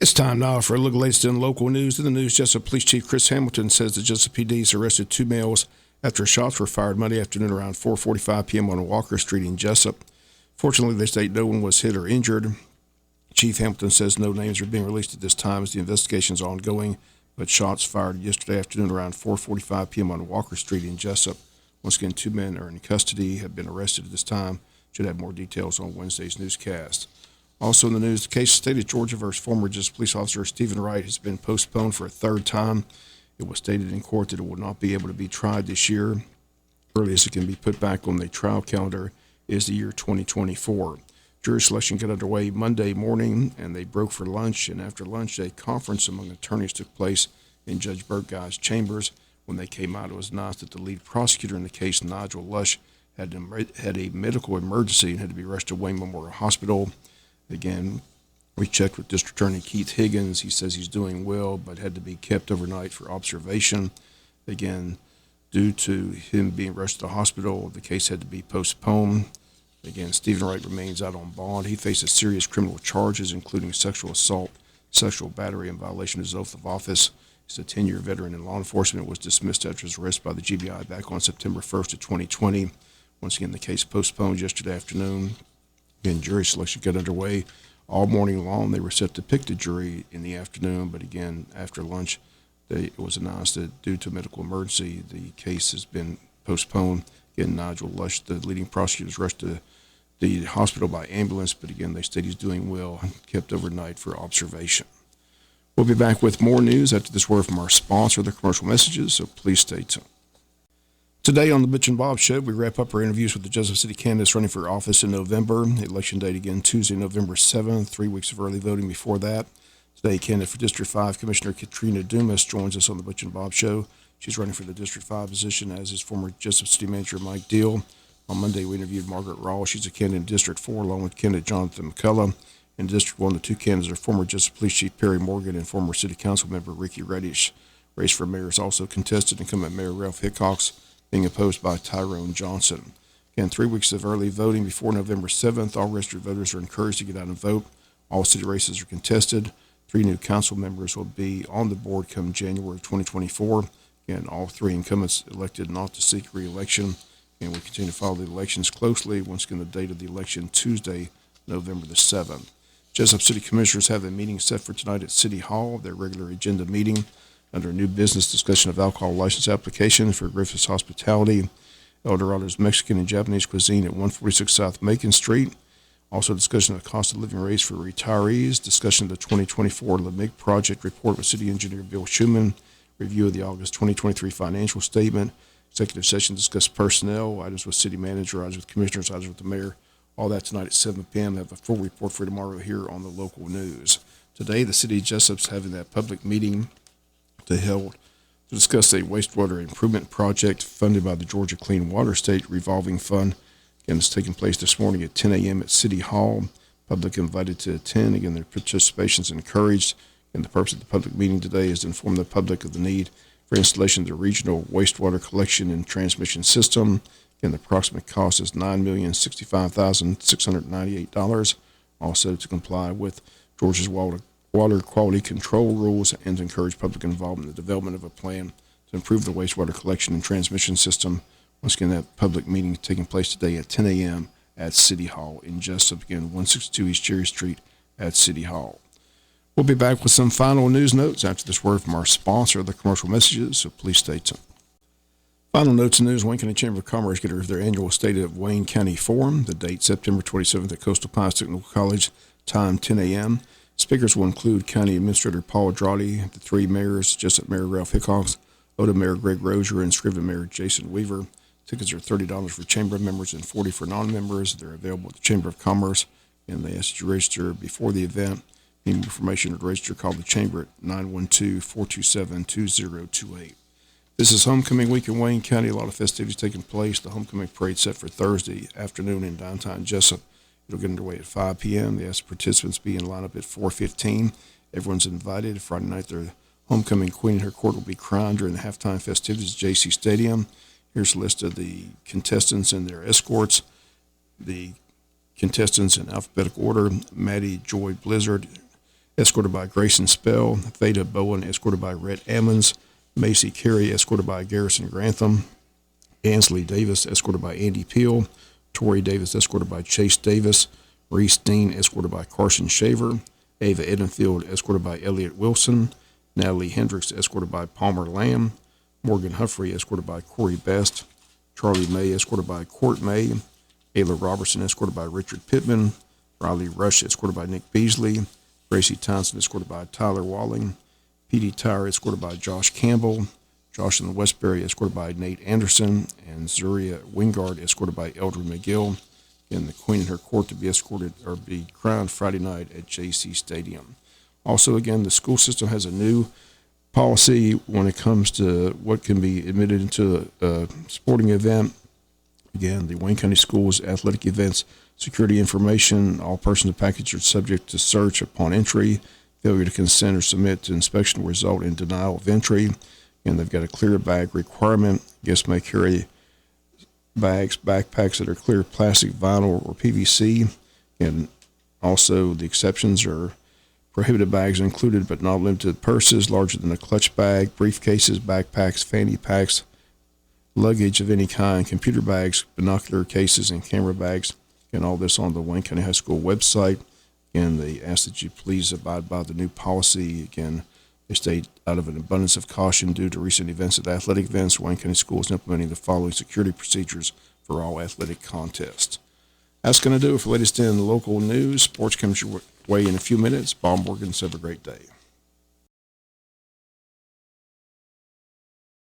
It's time now for a look at the latest in local news. In the news, Jesup Police Chief Chris Hamilton says the Jesup PD's arrested two males after shots were fired Monday afternoon around 4:45 p.m. on Walker Street in Jesup. Fortunately, they state no one was hit or injured. Chief Hamilton says no names are being released at this time as the investigation is ongoing, but shots fired yesterday afternoon around 4:45 p.m. on Walker Street in Jesup. Once again, two men are in custody, have been arrested at this time. Should have more details on Wednesday's newscast. Also in the news, the case of State of Georgia versus former Jesup police officer Stephen Wright has been postponed for a third time. It was stated in court that it will not be able to be tried this year. Earliest it can be put back on the trial calendar is the year 2024. Jury selection got underway Monday morning, and they broke for lunch. And after lunch, a conference among attorneys took place in Judge Burtguy's chambers. When they came out, it was announced that the lead prosecutor in the case, Nigel Lush, had a medical emergency and had to be rushed to Wayne Memorial Hospital. Again, we checked with District Attorney Keith Higgins. He says he's doing well, but had to be kept overnight for observation. Again, due to him being rushed to the hospital, the case had to be postponed. Again, Stephen Wright remains out on bond. He faces serious criminal charges, including sexual assault, sexual battery, and violation of his oath of office. He's a 10-year veteran in law enforcement, was dismissed after his arrest by the GBI back on September 1st of 2020. Once again, the case postponed yesterday afternoon. Again, jury selection got underway all morning long. They were set to pick the jury in the afternoon, but again, after lunch, it was announced that due to medical emergency, the case has been postponed. Again, Nigel Lush, the leading prosecutor, was rushed to the hospital by ambulance, but again, they state he's doing well and kept overnight for observation. We'll be back with more news after this word from our sponsor, the commercial messages, so please stay tuned. Today on the Butch and Bob Show, we wrap up our interviews with the Jesup City candidates running for office in November. Election date again Tuesday, November 7th, 3 weeks of early voting before that. Today, candidate for District 5, Commissioner Katrina Dumas, joins us on the Butch and Bob Show. She's running for the District 5 position, as is former Jesup City Manager Mike Deal. On Monday, we interviewed Margaret Rawls. She's a candidate in District 4, along with candidate Jonathan McCullough. In District 1, the two candidates are former Jesup Police Chief Perry Morgan and former City Council member Ricky Reddish. Race for mayor is also contested. Incumbent Mayor Ralph Hickox being opposed by Tyrone Johnson. Again, 3 weeks of early voting before November 7th. All registered voters are encouraged to get out and vote. All city races are contested. 3 new council members will be on the board come January of 2024. Again, all 3 incumbents elected not to seek re-election. And we continue to follow the elections closely. Once again, the date of the election, Tuesday, November the 7th. Jesup City Commissioners have a meeting set for tonight at City Hall, their regular agenda meeting. Under new business, discussion of alcohol license application for Griffith's Hospitality, Eldorado's Mexican and Japanese cuisine at 146 South Macon Street. Also, discussion of the cost of living raise for retirees. Discussion of the 2024 LeMig project report with City Engineer Bill Schuman. Review of the August 2023 financial statement. Executive session discuss personnel, items with City Manager, items with Commissioners, items with the Mayor. All that tonight at 7 p.m. They have a full report for tomorrow here on the local news. Today, the City of Jesup's having that public meeting to discuss a wastewater improvement project funded by the Georgia Clean Water State Revolving Fund. Again, it's taking place this morning at 10 a.m. at City Hall. Public invited to attend. Again, their participation is encouraged. And the purpose of the public meeting today is to inform the public of the need for installation of the regional wastewater collection and transmission system. Again, the approximate cost is $9,065,698. Also to comply with Georgia's water quality control rules and to encourage public involvement in the development of a plan to improve the wastewater collection and transmission system. Once again, that public meeting is taking place today at 10 a.m. at City Hall in Jesup. Again, 162 East Cherry Street at City Hall. We'll be back with some final news notes after this word from our sponsor, the commercial messages, so please stay tuned. Final notes and news. Wayne County Chamber of Commerce get their annual State of Wayne County Forum. The date, September 27th at Coastal Pines Technical College, time 10 a.m. Speakers will include County Administrator Paul Andrade, the 3 mayors, Jesup Mayor Ralph Hickox, Oda Mayor Greg Rozier, and Scriven Mayor Jason Weaver. Tickets are $30 for Chamber members and $40 for non-members. They're available at the Chamber of Commerce, and they ask you to register before the event. Need information or to register, call the Chamber at 912-427-2028. This is Homecoming Week in Wayne County. A lot of festivities taking place. The Homecoming Parade set for Thursday afternoon in downtown Jesup. It'll get underway at 5 p.m. They ask participants be in line up at 4:15. Everyone's invited. Friday night, their homecoming queen and her court will be crowned during the halftime festivities at JC Stadium. Here's a list of the contestants and their escorts. The contestants in alphabetical order: Maddie Joy Blizzard, escorted by Grayson Spell. Veda Bowen, escorted by Rhett Ammons. Macy Carey, escorted by Garrison Grantham. Ansley Davis, escorted by Andy Peel. Tori Davis, escorted by Chase Davis. Reese Dean, escorted by Carson Shaver. Ava Edenfield, escorted by Elliott Wilson. Natalie Hendricks, escorted by Palmer Lamb. Morgan Humphrey, escorted by Corey Best. Charlie May, escorted by Court May. Ayla Robertson, escorted by Richard Pittman. Riley Rush, escorted by Nick Beasley. Gracie Townsend, escorted by Tyler Walling. P.D. Tyre, escorted by Josh Campbell. Josh in the Westbury, escorted by Nate Anderson. And Zuria Wingard, escorted by Eldred McGill. And the Queen and her court to be escorted or be crowned Friday night at JC Stadium. Also, again, the school system has a new policy when it comes to what can be admitted into a sporting event. Again, the Wayne County Schools athletic events security information. All persons and packages are subject to search upon entry. Failure to consent or submit to inspection will result in denial of entry. And they've got a clear bag requirement. Guests may carry bags, backpacks that are clear plastic, vinyl, or PVC. And also the exceptions are prohibited bags included but not limited to purses larger than a clutch bag, briefcases, backpacks, fanny packs, luggage of any kind, computer bags, binocular cases, and camera bags. And all this on the Wayne County High School website. And they ask that you please abide by the new policy. Again, they state out of an abundance of caution due to recent events at athletic events, Wayne County Schools is implementing the following security procedures for all athletic contests. That's going to do it for latest in local news. Sports comes your way in a few minutes. Bob Morgan, have a great day.